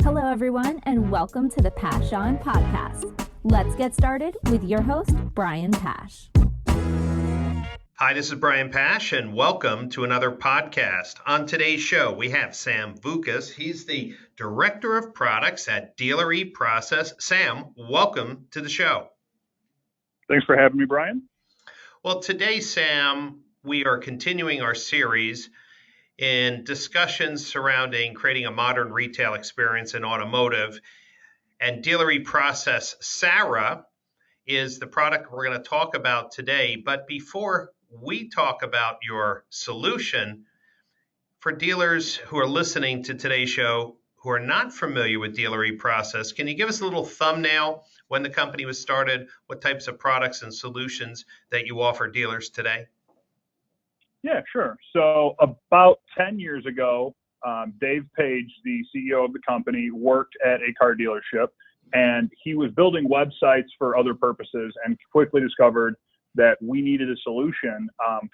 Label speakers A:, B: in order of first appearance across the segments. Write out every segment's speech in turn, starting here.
A: Hello, everyone, and welcome to the Pash On Podcast. Let's get started with your host, Brian Pash.
B: Hi, this is Brian Pash, and welcome to another podcast. On today's show, we have Sam Vukas. He's the Director of Products at Dealer eProcess. Sam, welcome to the show.
C: Thanks for having me, Brian.
B: Well, today, Sam, we are continuing our series in discussions surrounding creating a modern retail experience in automotive. And Dealer eProcess SARA is the product we're going to talk about today. But before we talk about your solution, for dealers who are listening to today's show who are not familiar with Dealer eProcess, can you give us a little thumbnail when the company was started, what types of products and solutions that you offer dealers today?
C: Yeah, sure. So about 10 years ago, Dave Page, the CEO of the company, worked at a car dealership, and he was building websites for other purposes and quickly discovered that we needed a solution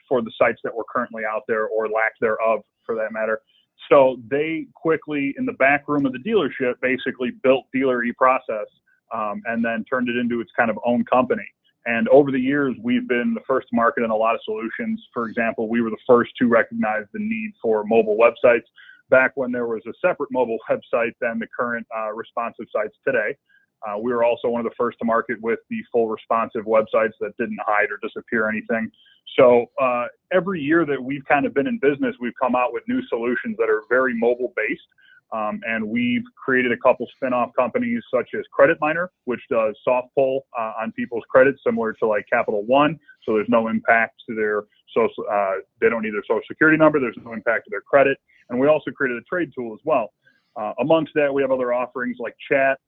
C: for the sites that were currently out there, or lack thereof for that matter. So they quickly, in the back room of the dealership, basically built Dealer eProcess and then turned it into its kind of own company. And over the years, we've been the first to market in a lot of solutions. For example, we were the first to recognize the need for mobile websites back when there was a separate mobile website than the current responsive sites today. We were also one of the first to market with the full responsive websites that didn't hide or disappear anything. So every year that we've kind of been in business, we've come out with new solutions that are very mobile based. And we've created a couple spin-off companies such as Credit Miner, which does soft pull on people's credit, similar to like Capital One. So there's no impact to their social, they don't need their social security number. There's no impact to their credit. And we also created a trade tool as well. Amongst that, we have other offerings like chat,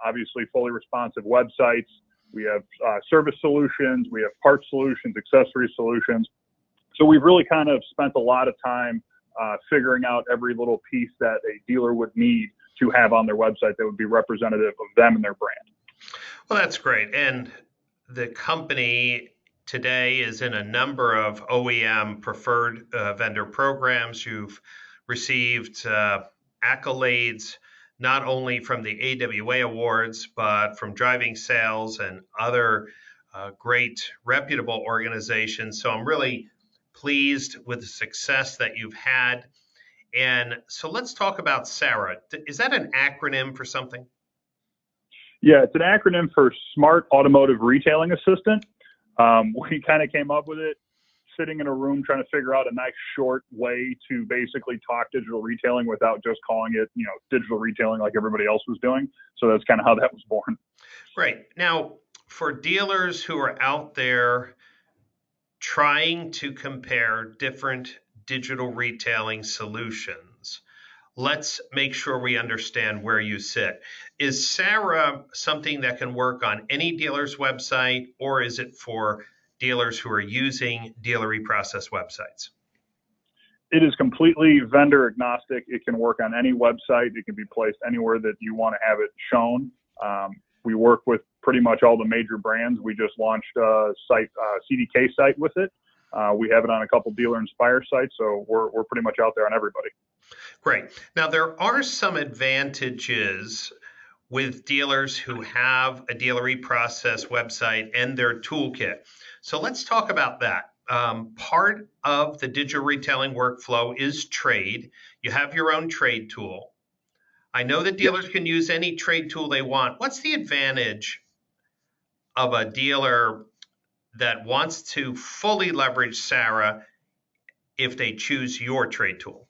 C: obviously fully responsive websites. We have service solutions. We have parts solutions, accessory solutions. So we've really kind of spent a lot of time figuring out every little piece that a dealer would need to have on their website that would be representative of them and their brand.
B: Well, that's great. And the company today is in a number of OEM preferred vendor programs. You've received accolades not only from the AWA awards, but from Driving Sales and other great reputable organizations. So I'm really pleased with the success that you've had. And so let's talk about SARA. Is that an acronym for something?
C: Yeah, it's an acronym for Smart Automotive Retailing Assistant. We kind of came up with it sitting in a room trying to figure out a nice short way to basically talk digital retailing without just calling it, digital retailing like everybody else was doing. So that's kind of how that was born.
B: Right. Now, for dealers who are out there trying to compare different digital retailing solutions, let's make sure we understand where you sit. Is SARA something that can work on any dealer's website, or is it for dealers who are using Dealer eProcess websites?
C: It is completely vendor agnostic. It can work on any website. It can be placed anywhere that you want to have it shown. We work with pretty much all the major brands. We just launched a site, CDK site with it. We have it on a couple Dealer Inspire sites, so we're pretty much out there on everybody.
B: Great. Now, there are some advantages with dealers who have a Dealer eProcess website and their toolkit. So let's talk about that. Part of the digital retailing workflow is trade. You have your own trade tool. I know that dealers can use any trade tool they want. What's the advantage of a dealer that wants to fully leverage SARA if they choose your trade tool?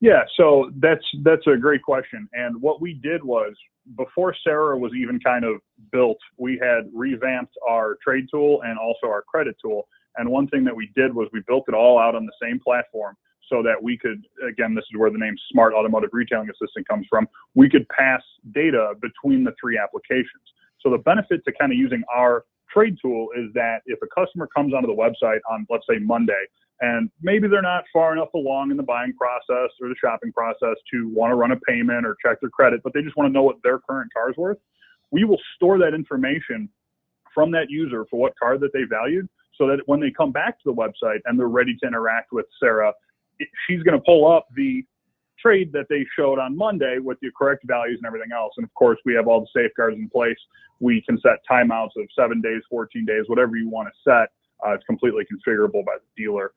C: Yeah, so that's a great question. And what we did was, before SARA was even kind of built, we had revamped our trade tool and also our credit tool. And one thing that we did was we built it all out on the same platform so that we could, again, this is where the name Smart Automotive Retailing Assistant comes from, we could pass data between the three applications. So the benefit to kind of using our trade tool is that if a customer comes onto the website on, let's say, Monday, and maybe they're not far enough along in the buying process or the shopping process to want to run a payment or check their credit, but they just want to know what their current car is worth, we will store that information from that user for what car that they valued, so that when they come back to the website and they're ready to interact with SARA, she's going to pull up the trade that they showed on Monday with the correct values and everything else. And of course, we have all the safeguards in place. We can set timeouts of 7 days, 14 days, whatever you want to set. It's completely configurable by the dealer.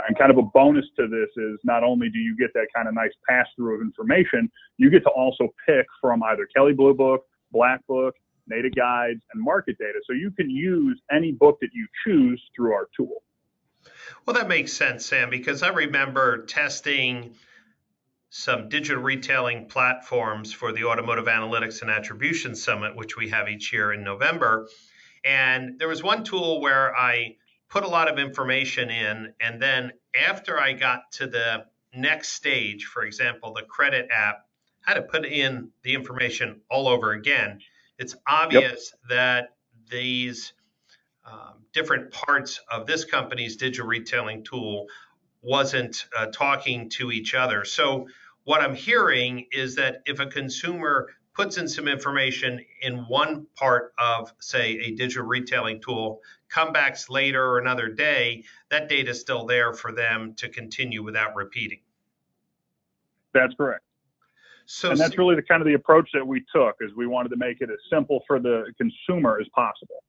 C: And kind of a bonus to this is not only do you get that kind of nice pass through of information, you get to also pick from either Kelley Blue Book, Black Book, NADA guides, and market data. So you can use any book that you choose through our tool.
B: Well, that makes sense, Sam, because I remember testing some digital retailing platforms for the Automotive Analytics and Attribution Summit, which we have each year in November. And there was one tool where I put a lot of information in, and then after I got to the next stage, for example, the credit app, I had to put in the information all over again. It's obvious that these different parts of this company's digital retailing tool wasn't talking to each other. So what I'm hearing is that if a consumer puts in some information in one part of, say, a digital retailing tool, come back later or another day, that data is still there for them to continue without repeating.
C: That's correct.
B: So,
C: and that's really the kind of the approach that we took, is we wanted to make it as simple for the consumer as possible.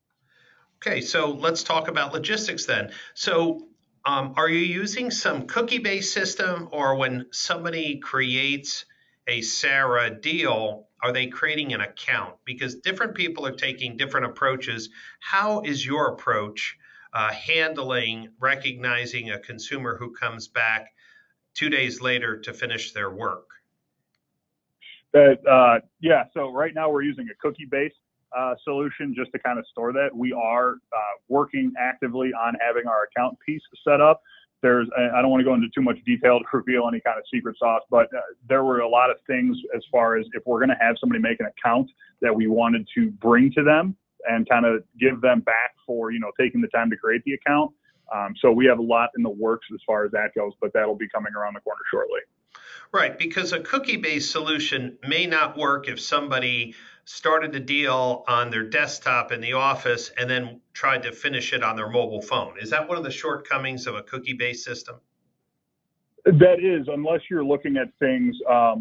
B: Okay, so let's talk about logistics then. So are you using some cookie-based system, or when somebody creates a SARA deal, are they creating an account? Because different people are taking different approaches. How is your approach handling recognizing a consumer who comes back 2 days later to finish their work?
C: So right now we're using a cookie-based solution just to kind of store that. We are working actively on having our account piece set up. I don't want to go into too much detail to reveal any kind of secret sauce, but there were a lot of things as far as if we're going to have somebody make an account that we wanted to bring to them and kind of give them back for, taking the time to create the account. So we have a lot in the works as far as that goes, but that'll be coming around the corner shortly.
B: Right, because a cookie-based solution may not work if somebody started a deal on their desktop in the office and then tried to finish it on their mobile phone. Is that one of the shortcomings of a cookie-based system?
C: That is, unless you're looking at things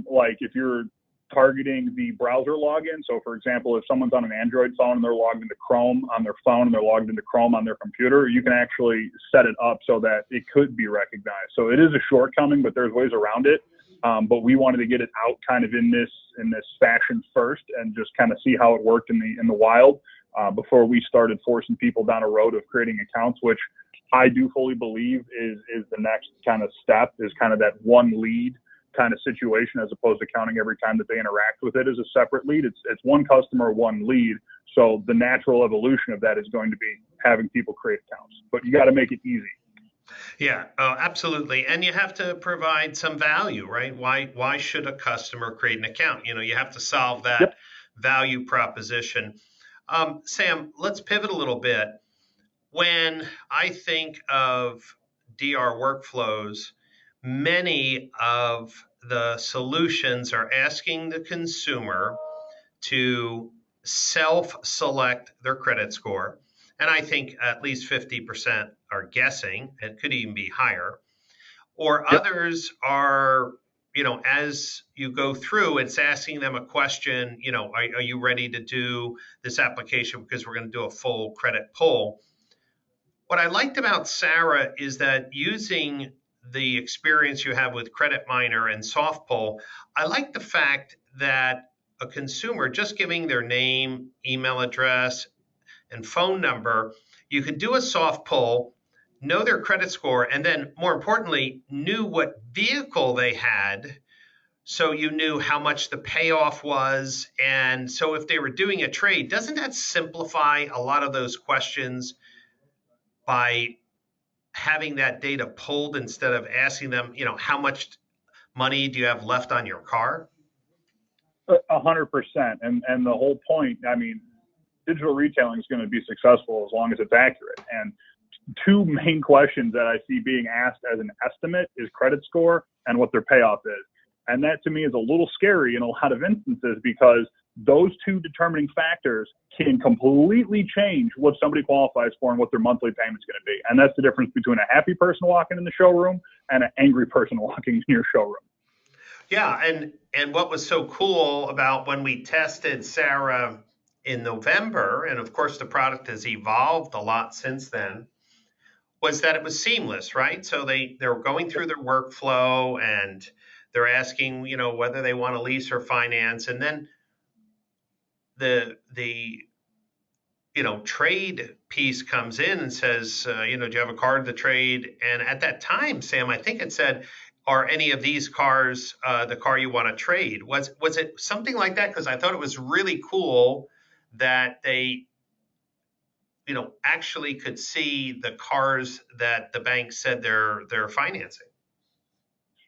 C: like if you're targeting the browser login. So, for example, if someone's on an Android phone and they're logged into Chrome on their phone and they're logged into Chrome on their computer, you can actually set it up so that it could be recognized. So it is a shortcoming, but there's ways around it. But we wanted to get it out kind of in this fashion first and just kind of see how it worked in the wild before we started forcing people down a road of creating accounts, which I do fully believe is the next kind of step, is kind of that one lead kind of situation, as opposed to counting every time that they interact with it as a separate lead. It's one customer, one lead. So the natural evolution of that is going to be having people create accounts, but you got to make it easy.
B: Yeah, absolutely. And you have to provide some value, right? Why should a customer create an account? You have to solve that value proposition. Sam, let's pivot a little bit. When I think of DR workflows, many of the solutions are asking the consumer to self-select their credit score. And I think at least 50% are guessing. It could even be higher. Or others are, as you go through, it's asking them a question, are you ready to do this application because we're going to do a full credit pull? What I liked about SARA is that using the experience you have with Credit Miner and Soft Pull, I like the fact that a consumer just giving their name, email address, and phone number, you could do a soft pull, know their credit score, and then more importantly, knew what vehicle they had. So you knew how much the payoff was. And so if they were doing a trade, doesn't that simplify a lot of those questions by having that data pulled instead of asking them, how much money do you have left on your car?
C: 100%. And the whole point, digital retailing is going to be successful as long as it's accurate. And two main questions that I see being asked as an estimate is credit score and what their payoff is. And that to me is a little scary in a lot of instances, because those two determining factors can completely change what somebody qualifies for and what their monthly payment's going to be. And that's the difference between a happy person walking in the showroom and an angry person walking in your showroom.
B: Yeah, and what was so cool about when we tested SARA in November, and of course the product has evolved a lot since then, was that it was seamless, right? So they're going through their workflow and they're asking, whether they want to lease or finance, and then the trade piece comes in and says, do you have a card to trade? And at that time, Sam, I think it said, are any of these cars the car you want to trade? Was it something like that? Because I thought it was really cool that they, actually could see the cars that the bank said they're financing.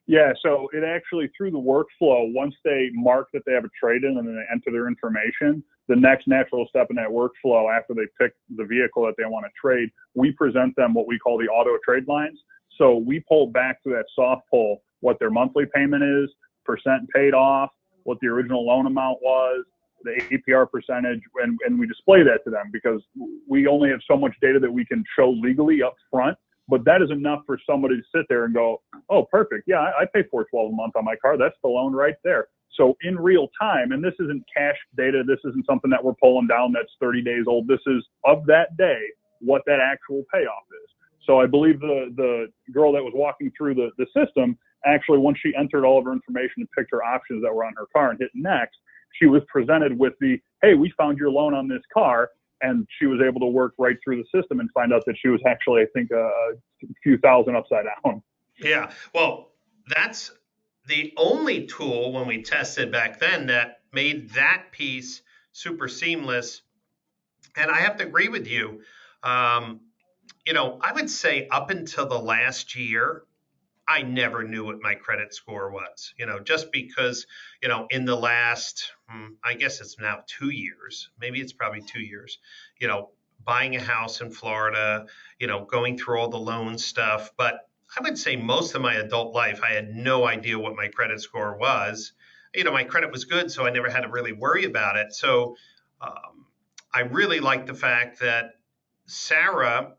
C: Yeah, so it actually, through the workflow, once they mark that they have a trade-in and then they enter their information, the next natural step in that workflow after they pick the vehicle that they want to trade, we present them what we call the auto trade lines. So we pull back to that soft pull what their monthly payment is, percent paid off, what the original loan amount was, the APR percentage, and we display that to them because we only have so much data that we can show legally up front. But that is enough for somebody to sit there and go, oh, perfect. Yeah, I pay $412 a month on my car. That's the loan right there. So in real time, and this isn't cash data. This isn't something that we're pulling down that's 30 days old. This is of that day, what that actual payoff is. So I believe the girl that was walking through the system, actually, once she entered all of her information and picked her options that were on her car and hit next, she was presented with the, hey, we found your loan on this car. And she was able to work right through the system and find out that she was actually, I think, a few thousand upside down.
B: Yeah, well, that's the only tool when we tested back then that made that piece super seamless. And I have to agree with you. I would say up until the last year, I never knew what my credit score was, just because, in the last, I guess it's now 2 years, maybe it's probably 2 years, buying a house in Florida, going through all the loan stuff. But I would say most of my adult life, I had no idea what my credit score was. My credit was good, so I never had to really worry about it. So I really like the fact that SARA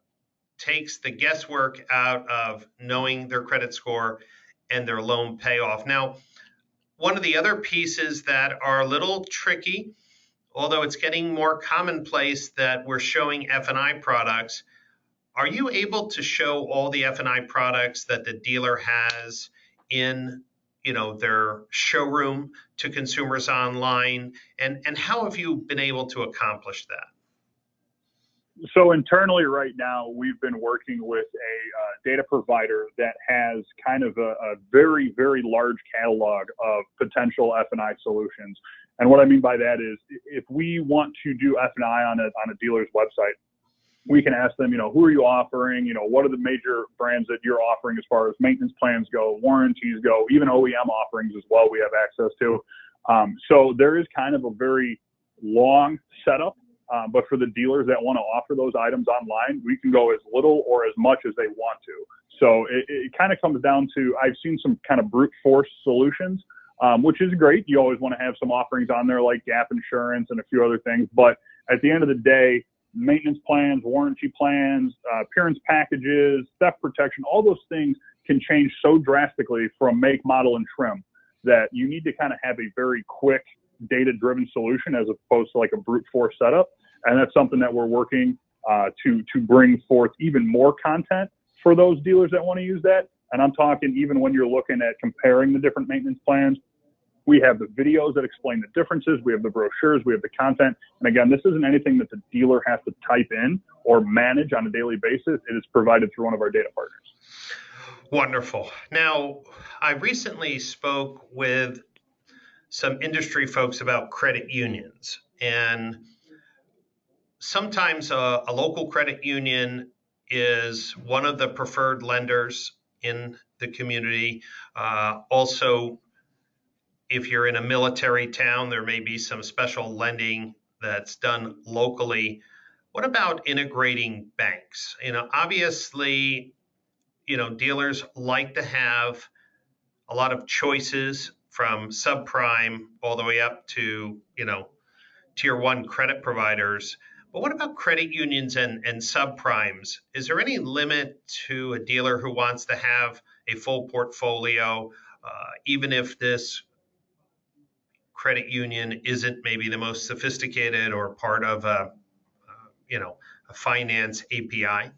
B: takes the guesswork out of knowing their credit score and their loan payoff. Now, one of the other pieces that are a little tricky, although it's getting more commonplace that we're showing F&I products, are you able to show all the F&I products that the dealer has in their showroom to consumers online? And how have you been able to accomplish that?
C: So internally right now, we've been working with a data provider that has kind of a very, very large catalog of potential F&I solutions. And what I mean by that is if we want to do F&I on a dealer's website, we can ask them, who are you offering? What are the major brands that you're offering as far as maintenance plans go, warranties go, even OEM offerings as well we have access to. So there is kind of a very long setup. But for the dealers that want to offer those items online, we can go as little or as much as they want to. So it kind of comes down to, I've seen some kind of brute force solutions, which is great. You always want to have some offerings on there like gap insurance and a few other things. But at the end of the day, maintenance plans, warranty plans, appearance packages, theft protection, all those things can change so drastically from make, model, and trim that you need to kind of have a very quick data-driven solution as opposed to like a brute force setup. And that's something that we're working to bring forth even more content for those dealers that want to use that. And I'm talking even when you're looking at comparing the different maintenance plans, we have the videos that explain the differences. We have the brochures. We have the content. And again, this isn't anything that the dealer has to type in or manage on a daily basis. It is provided through one of our data partners.
B: Wonderful. Now, I recently spoke with some industry folks about credit unions. And sometimes a local credit union is one of the preferred lenders in the community. Also, if you're in a military town, there may be some special lending that's done locally. What about integrating banks? Obviously, dealers like to have a lot of choices from subprime all the way up to, tier one credit providers. But what about credit unions and subprimes? Is there any limit to a dealer who wants to have a full portfolio even if this credit union isn't maybe the most sophisticated or part of a finance API?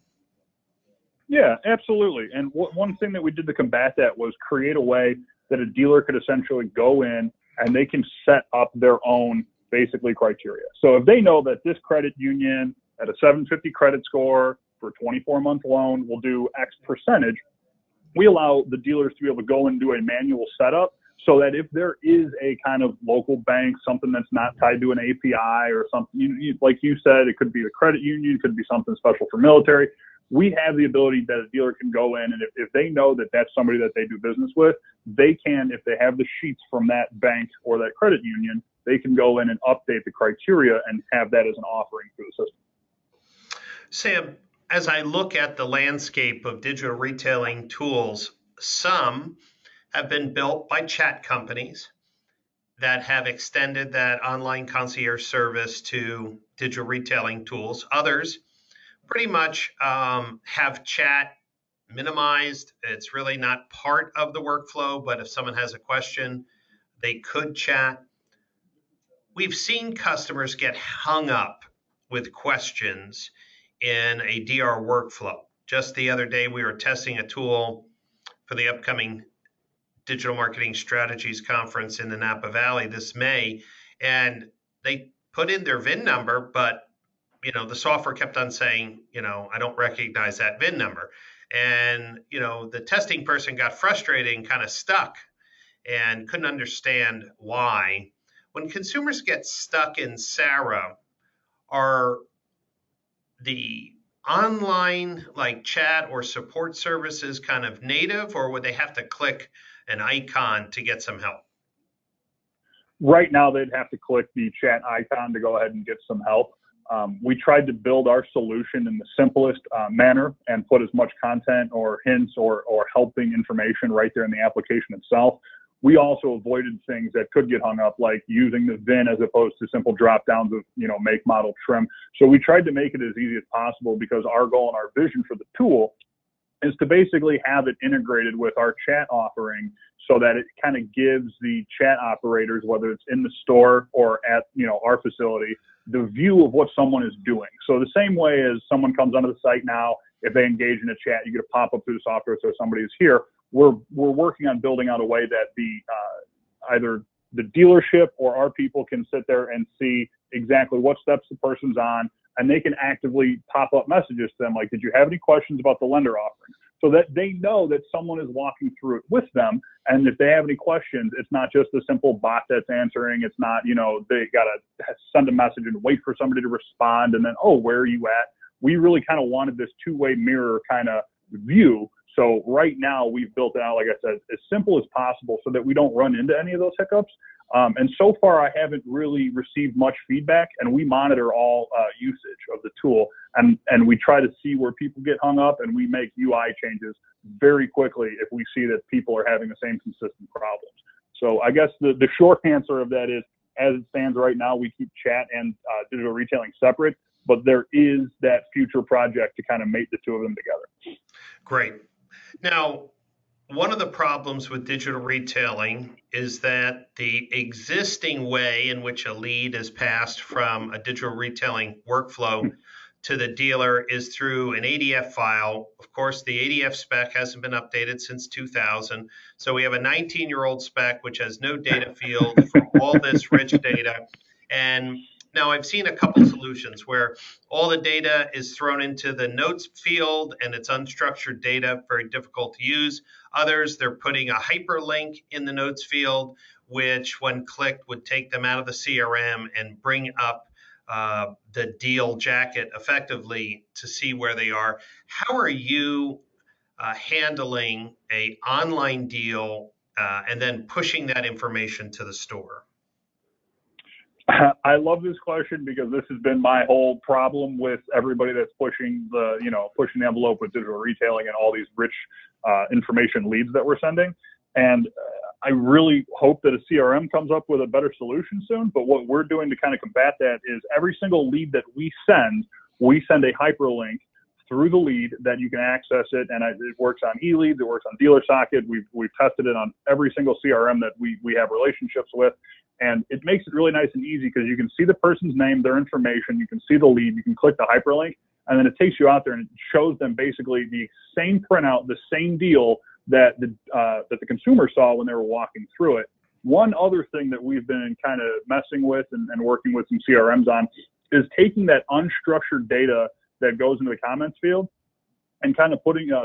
C: Yeah, absolutely. And one thing that we did to combat that was create a way that a dealer could essentially go in and they can set up their own basically criteria. So if they know that this credit union at a 750 credit score for a 24-month loan will do X percentage, we allow the dealers to be able to go and do a manual setup so that if there is a kind of local bank, something that's not tied to an API or something, like you said, it could be a credit union, it could be something special for military. We have the ability that a dealer can go in, and if they know that that's somebody that they do business with, they can, if they have the sheets from that bank or that credit union, they can go in and update the criteria and have that as an offering for the system.
B: Sam, as I look at the landscape of digital retailing tools, some have been built by chat companies that have extended that online concierge service to digital retailing tools. Others pretty much have chat minimized. It's really not part of the workflow, but if someone has a question, they could chat. We've seen customers get hung up with questions in a DR workflow. Just the other day, we were testing a tool for the upcoming Digital Marketing Strategies Conference in the Napa Valley this May, and they put in their VIN number, but the software kept on saying, I don't recognize that VIN number. And, the testing person got frustrated and kind of stuck and couldn't understand why. When consumers get stuck in SARA, are the online like chat or support services kind of native, or would they have to click an icon to get some help?
C: Right now, they'd have to click the chat icon to go ahead and get some help. We tried to build our solution in the simplest manner and put as much content or hints or helping information right there in the application itself. We also avoided things that could get hung up, like using the VIN as opposed to simple drop downs of, make, model, trim. So we tried to make it as easy as possible because our goal and our vision for the tool is to basically have it integrated with our chat offering so that it kind of gives the chat operators, whether it's in the store or at, our facility, the view of what someone is doing. So the same way as someone comes onto the site now, if they engage in a chat, you get a pop-up through the software so somebody is here. We're working on building out a way that the either the dealership or our people can sit there and see exactly what steps the person's on, and they can actively pop up messages to them like, did you have any questions about the lender offering? So that they know that someone is walking through it with them. And if they have any questions, it's not just a simple bot that's answering. It's not, they got to send a message and wait for somebody to respond. And then, where are you at? We really kind of wanted this two-way mirror kind of view. So right now we've built it out, like I said, as simple as possible so that we don't run into any of those hiccups. And so far, I haven't really received much feedback, and we monitor all usage of the tool, and we try to see where people get hung up, and we make UI changes very quickly if we see that people are having the same consistent problems. So I guess the short answer of that is, as it stands right now, we keep chat and digital retailing separate, but there is that future project to kind of mate the two of them together.
B: Great. Now, one of the problems with digital retailing is that the existing way in which a lead is passed from a digital retailing workflow to the dealer is through an ADF file. Of course, the ADF spec hasn't been updated since 2000. So we have a 19-year-old spec which has no data field for all this rich data. And now I've seen a couple solutions where all the data is thrown into the notes field and it's unstructured data, very difficult to use. Others, they're putting a hyperlink in the notes field, which when clicked would take them out of the CRM and bring up the deal jacket effectively to see where they are. How are you handling an online deal and then pushing that information to the store?
C: I love this question because this has been my whole problem with everybody that's pushing the envelope with digital retailing and all these rich information leads that we're sending. And I really hope that a CRM comes up with a better solution soon. But what we're doing to kind of combat that is every single lead that we send a hyperlink through the lead that you can access it, and it works on eLeads, it works on Dealer Socket. We've tested it on every single CRM that we have relationships with, and it makes it really nice and easy because you can see the person's name, their information, you can see the lead, you can click the hyperlink, and then it takes you out there and it shows them basically the same printout, the same deal that the consumer saw when they were walking through it. One other thing that we've been kind of messing with and working with some CRMs on is taking that unstructured data that goes into the comments field and kind of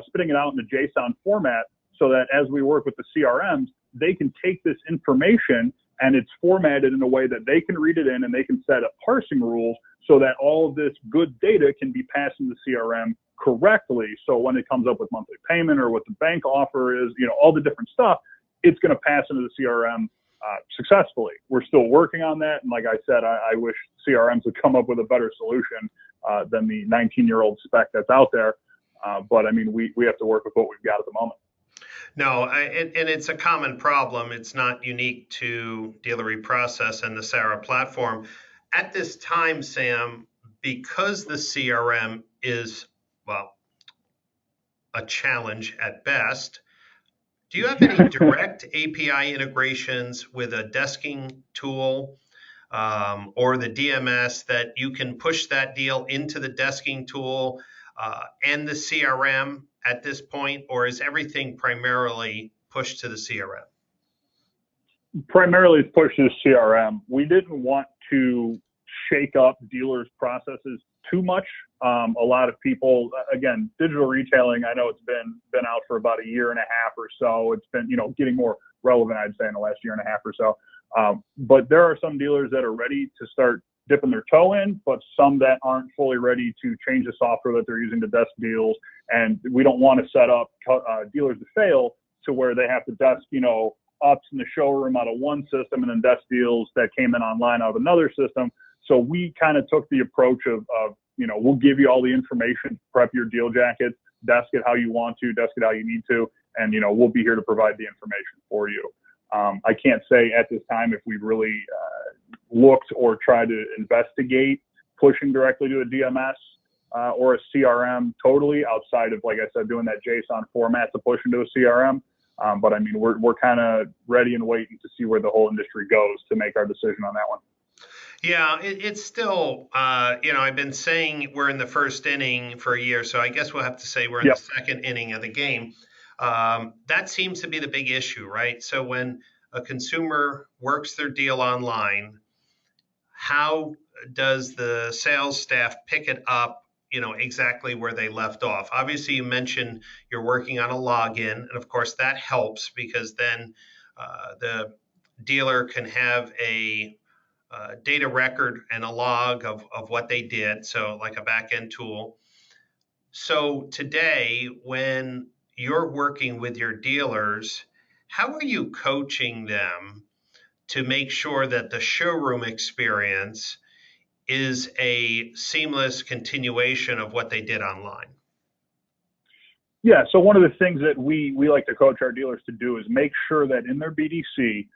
C: spitting it out in the JSON format so that as we work with the CRMs, they can take this information and it's formatted in a way that they can read it in and they can set up parsing rules so that all of this good data can be passed into the CRM correctly. So when it comes up with monthly payment or what the bank offer is, all the different stuff, it's going to pass into the CRM successfully. We're still working on that. And like I said, I wish CRMs would come up with a better solution than the 19-year-old spec that's out there. But I mean, we have to work with what we've got at the moment.
B: No, and it's a common problem. It's not unique to Dealer eProcess and the SARA platform. At this time, Sam, because the CRM is, well, a challenge at best, do you have any direct API integrations with a desking tool or the DMS that you can push that deal into the desking tool and the CRM at this point, or is everything primarily pushed to the CRM?
C: Primarily it's pushed to the CRM. We didn't want to shake up dealers' processes too much. A lot of people, again, digital retailing, I know it's been out for about a year and a half or so. It's been, getting more relevant, I'd say, in the last year and a half or so. But there are some dealers that are ready to start dipping their toe in, but some that aren't fully ready to change the software that they're using to desk deals. And we don't want to set up dealers to fail to where they have to desk, ups in the showroom out of one system and then desk deals that came in online out of another system. So we kind of took the approach of we'll give you all the information, prep your deal jackets, desk it how you want to, desk it how you need to, and, we'll be here to provide the information for you. I can't say at this time if we've really looked or tried to investigate pushing directly to a DMS or a CRM totally outside of, like I said, doing that JSON format to push into a CRM. But I mean, we're kind of ready and waiting to see where the whole industry goes to make our decision on that one.
B: Yeah, it's still, I've been saying we're in the first inning for a year, so I guess we'll have to say we're in the second inning of the game. That seems to be the big issue, right? So when a consumer works their deal online, how does the sales staff pick it up, exactly where they left off? Obviously, you mentioned you're working on a login, and of course that helps because then the dealer can have a data record and a log of what they did, so like a back-end tool. So today, when you're working with your dealers, how are you coaching them to make sure that the showroom experience is a seamless continuation of what they did online?
C: Yeah, so one of the things that we like to coach our dealers to do is make sure that in their BDC,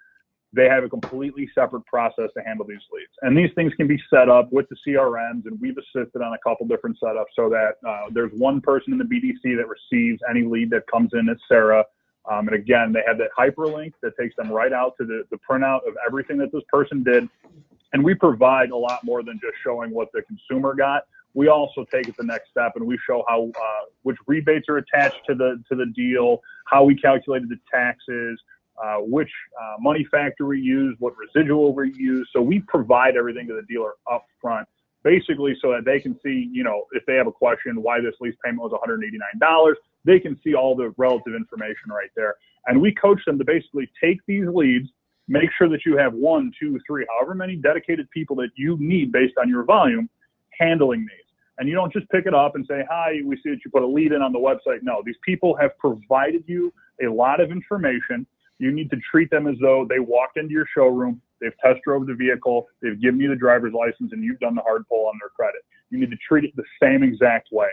C: they have a completely separate process to handle these leads. And these things can be set up with the CRMs, and we've assisted on a couple different setups so that there's one person in the BDC that receives any lead that comes in at SARA. And again, they have that hyperlink that takes them right out to the printout of everything that this person did. And we provide a lot more than just showing what the consumer got. We also take it the next step and we show how which rebates are attached to the deal, how we calculated the taxes, which money factor we use, what residual we use. So we provide everything to the dealer up front, basically so that they can see, if they have a question, why this lease payment was $189, they can see all the relative information right there. And we coach them to basically take these leads, make sure that you have 1, 2, 3, however many dedicated people that you need based on your volume handling these. And you don't just pick it up and say, hi, we see that you put a lead in on the website. No, these people have provided you a lot of information. You need to treat them as though they walked into your showroom, they've test drove the vehicle, they've given you the driver's license, and you've done the hard pull on their credit. You need to treat it the same exact way.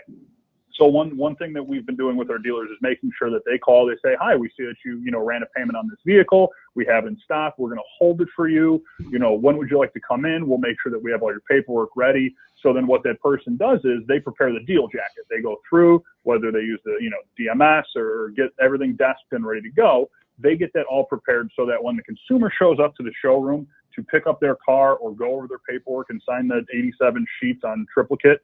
C: So one thing that we've been doing with our dealers is making sure that they call, they say, hi, we see that you ran a payment on this vehicle. We have in stock. We're going to hold it for you. When would you like to come in? We'll make sure that we have all your paperwork ready So then what that person does is they prepare the deal jacket. They go through, whether they use the, DMS or get everything desked and ready to go. They get that all prepared so that when the consumer shows up to the showroom to pick up their car or go over their paperwork and sign the 87 sheets on triplicate,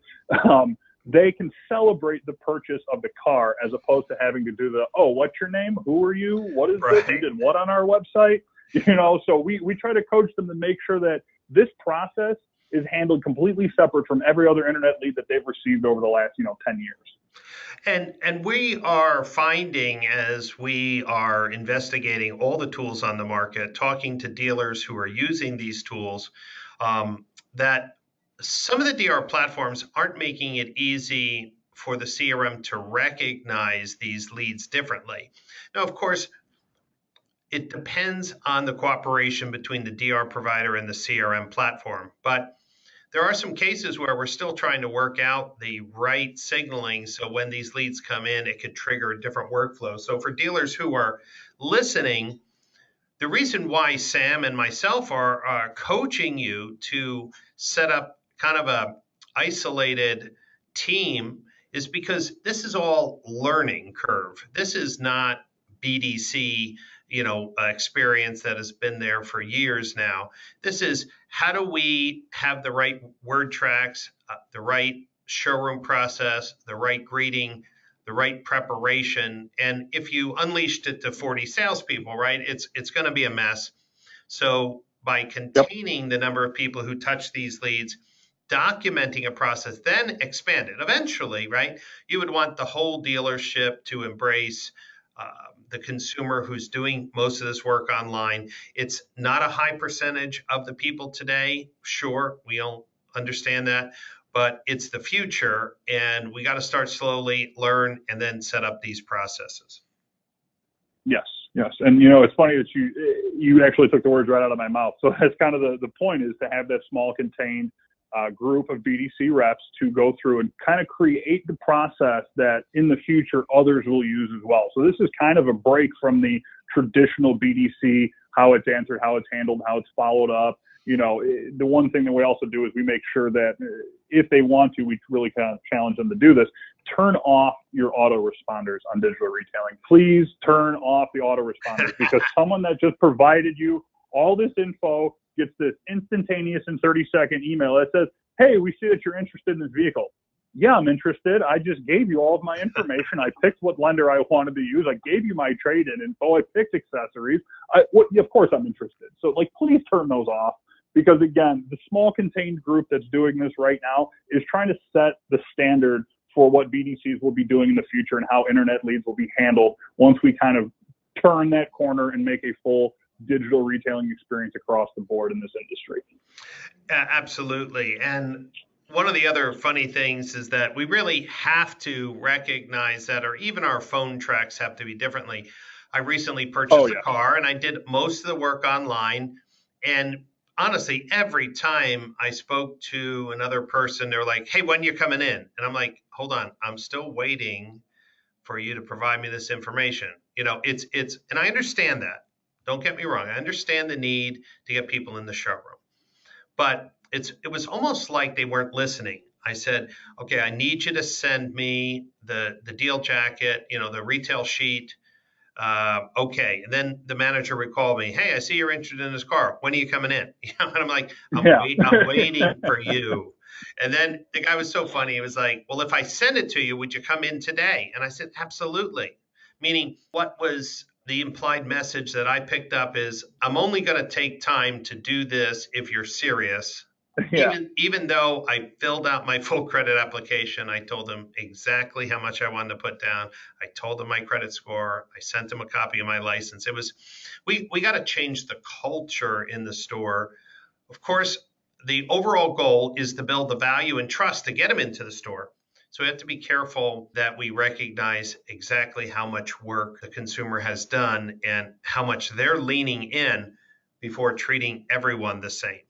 C: they can celebrate the purchase of the car as opposed to having to do what's your name? Who are you? What is this? You did what on our website? So we try to coach them to make sure that this process is handled completely separate from every other internet lead that they've received over the last, 10 years.
B: And we are finding, as we are investigating all the tools on the market, talking to dealers who are using these tools, that some of the DR platforms aren't making it easy for the CRM to recognize these leads differently. Now, of course, it depends on the cooperation between the DR provider and the CRM platform, but there are some cases where we're still trying to work out the right signaling so when these leads come in, it could trigger a different workflow. So for dealers who are listening, the reason why Sam and myself are coaching you to set up kind of a isolated team is because this is all learning curve. This is not BDC experience that has been there for years now. This is how do we have the right word tracks, the right showroom process, the right greeting, the right preparation. And if you unleashed it to 40 salespeople, right, it's going to be a mess. So by containing the number of people who touch these leads, documenting a process, then expand it. Eventually, right, you would want the whole dealership to embrace the consumer who's doing most of this work online. It's not a high percentage of the people today. Sure, we all understand that, but it's the future, and we got to start slowly, learn, and then set up these processes.
C: Yes. And, it's funny that you actually took the words right out of my mouth. So that's kind of the point, is to have that small contained group of BDC reps to go through and kind of create the process that in the future others will use as well. So this is kind of a break from the traditional BDC, how it's answered, how it's handled, how it's followed up. The one thing that we also do is we make sure that if they want to, we really kind of challenge them to do this. Turn off your autoresponders on digital retailing. Please turn off the autoresponders because someone that just provided you all this info gets this instantaneous and 30-second email that says, hey, we see that you're interested in this vehicle. Yeah, I'm interested. I just gave you all of my information. I picked what lender I wanted to use. I gave you my trade-in info. I picked accessories. Of course I'm interested. So, please turn those off because, again, the small contained group that's doing this right now is trying to set the standard for what BDCs will be doing in the future and how internet leads will be handled once we kind of turn that corner and make a full digital retailing experience across the board in this industry.
B: Absolutely. And one of the other funny things is that we really have to recognize that, or even our phone tracks have to be differently. I recently purchased a car and I did most of the work online. And honestly, every time I spoke to another person, they're like, hey, when you coming in? And I'm like, hold on, I'm still waiting for you to provide me this information. And I understand that. Don't get me wrong. I understand the need to get people in the showroom, but it was almost like they weren't listening. I said, okay, I need you to send me the deal jacket, the retail sheet. Okay. And then the manager would call me, hey, I see you're interested in this car. When are you coming in? And I'm like, I'm waiting for you. And then the guy was so funny. He was like, well, if I send it to you, would you come in today? And I said, absolutely. Meaning, what was the implied message that I picked up is I'm only going to take time to do this if you're serious. Yeah. Even though I filled out my full credit application, I told them exactly how much I wanted to put down. I told them my credit score. I sent them a copy of my license. It was, we got to change the culture in the store. Of course, the overall goal is to build the value and trust to get them into the store. So we have to be careful that we recognize exactly how much work the consumer has done and how much they're leaning in before treating everyone the same.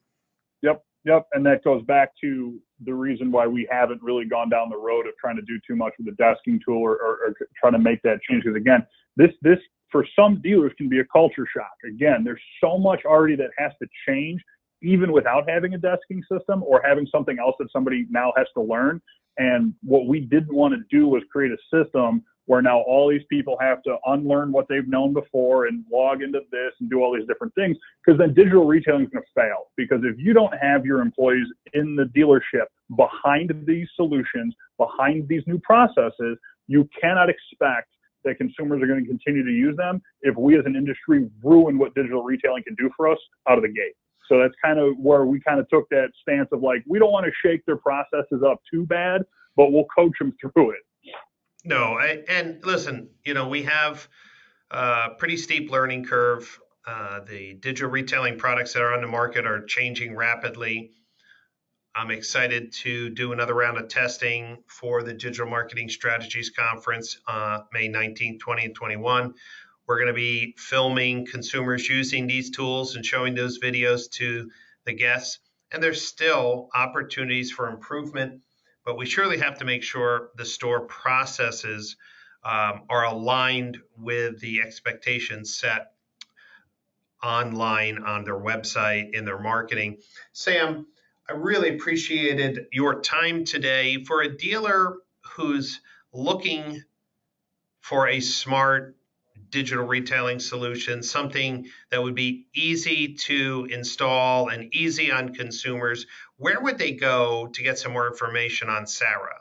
C: Yep. And that goes back to the reason why we haven't really gone down the road of trying to do too much with the desking tool or trying to make that change. Because again, this for some dealers can be a culture shock. Again, there's so much already that has to change. even without having a desking system or having something else that somebody now has to learn. And what we didn't want to do was create a system where now all these people have to unlearn what they've known before and log into this and do all these different things, because then digital retailing is going to fail. Because if you don't have your employees in the dealership behind these solutions, behind these new processes, you cannot expect that consumers are going to continue to use them if we as an industry ruin what digital retailing can do for us out of the gate. So that's kind of where we kind of took that stance of like, we don't want to shake their processes up too bad, but we'll coach them through it.
B: No, and listen, we have a pretty steep learning curve. The digital retailing products that are on the market are changing rapidly. I'm excited to do another round of testing for the Digital Marketing Strategies Conference, May 19th, 20, and 21. We're going to be filming consumers using these tools and showing those videos to the guests. And there's still opportunities for improvement, but we surely have to make sure the store processes are aligned with the expectations set online on their website, in their marketing. Sam, I really appreciated your time today. For a dealer who's looking for a smart digital retailing solution, something that would be easy to install and easy on consumers, where would they go to get some more information on SARA?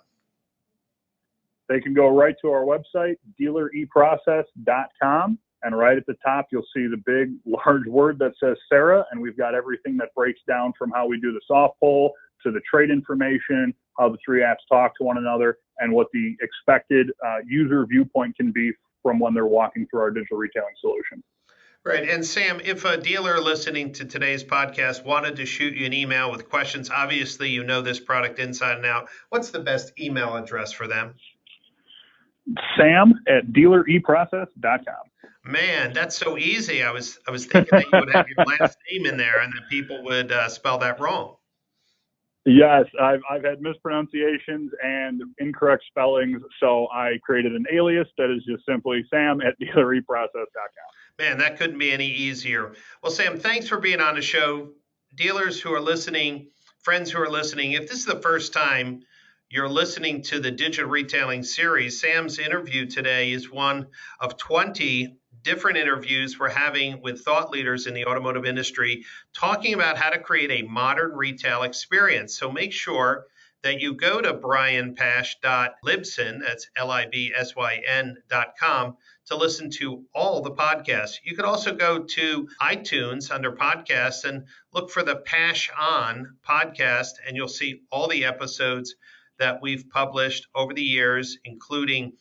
C: They can go right to our website, dealereprocess.com. And right at the top, you'll see the big, large word that says SARA. And we've got everything that breaks down from how we do the soft pull to the trade information, how the three apps talk to one another, and what the expected user viewpoint can be from when they're walking through our digital retailing solution.
B: Right. And Sam, if a dealer listening to today's podcast wanted to shoot you an email with questions, obviously you know this product inside and out. What's the best email address for them?
C: Sam@dealereprocess.com.
B: Man, that's so easy. I was thinking that you would have your last name in there and that people would spell that wrong.
C: Yes, I've had mispronunciations and incorrect spellings, so I created an alias that is just simply Sam@dealereprocess.com.
B: Man, that couldn't be any easier. Well, Sam, thanks for being on the show. Dealers who are listening, friends who are listening, if this is the first time you're listening to the Digital Retailing series, Sam's interview today is one of 20 different interviews we're having with thought leaders in the automotive industry, talking about how to create a modern retail experience. So make sure that you go to brianpash.libsyn, that's libsyn.com, to listen to all the podcasts. You could also go to iTunes under podcasts and look for the Pash On podcast, and you'll see all the episodes that we've published over the years, including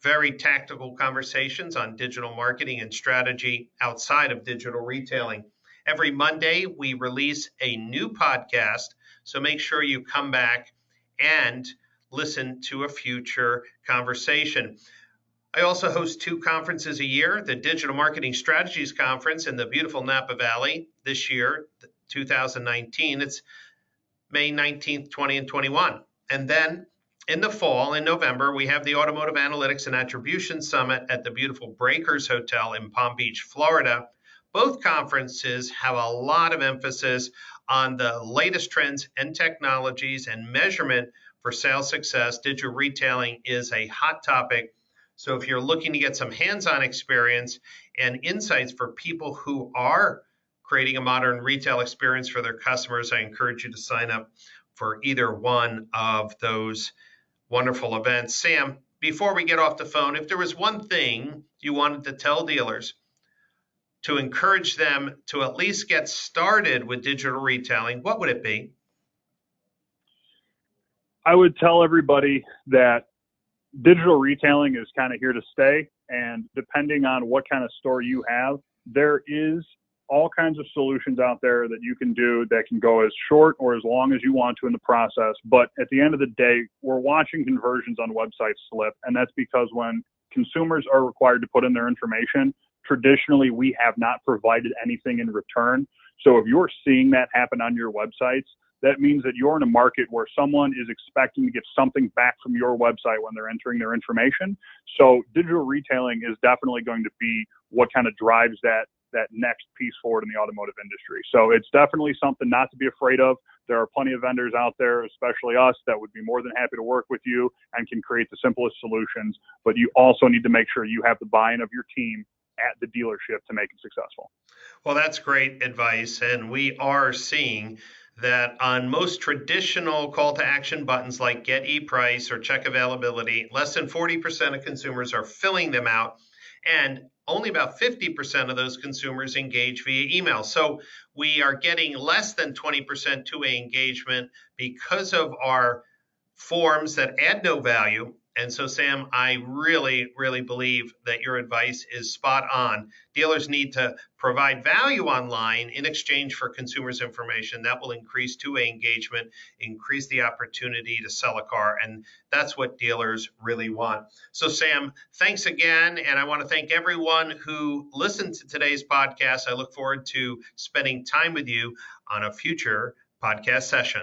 B: very tactical conversations on digital marketing and strategy outside of digital retailing. Every Monday, we release a new podcast, so make sure you come back and listen to a future conversation. I also host 2 conferences a year, the Digital Marketing Strategies Conference in the beautiful Napa Valley this year, 2019. It's May 19th, 20, and 21. And then in the fall, in November, we have the Automotive Analytics and Attribution Summit at the beautiful Breakers Hotel in Palm Beach, Florida. Both conferences have a lot of emphasis on the latest trends and technologies and measurement for sales success. Digital retailing is a hot topic. So if you're looking to get some hands-on experience and insights for people who are creating a modern retail experience for their customers, I encourage you to sign up for either one of those wonderful events. Sam, before we get off the phone, if there was one thing you wanted to tell dealers to encourage them to at least get started with digital retailing, what would it be?
C: I would tell everybody that digital retailing is kind of here to stay. And depending on what kind of store you have, there is all kinds of solutions out there that you can do that can go as short or as long as you want to in the process. But at the end of the day, we're watching conversions on websites slip. And that's because when consumers are required to put in their information, traditionally, we have not provided anything in return. So if you're seeing that happen on your websites, that means that you're in a market where someone is expecting to get something back from your website when they're entering their information. So digital retailing is definitely going to be what kind of drives that that next piece forward in the automotive industry. So it's definitely something not to be afraid of. There are plenty of vendors out there, especially us, that would be more than happy to work with you and can create the simplest solutions. But you also need to make sure you have the buy-in of your team at the dealership to make it successful.
B: Well, that's great advice. And we are seeing that on most traditional call to action buttons like get e-price or check availability, less than 40% of consumers are filling them out. And only about 50% of those consumers engage via email. So we are getting less than 20% two-way engagement because of our forms that add no value. And so, Sam, I really, really believe that your advice is spot on. Dealers need to provide value online in exchange for consumers' information. That will increase two-way engagement, increase the opportunity to sell a car, and that's what dealers really want. So, Sam, thanks again, and I want to thank everyone who listened to today's podcast. I look forward to spending time with you on a future podcast session.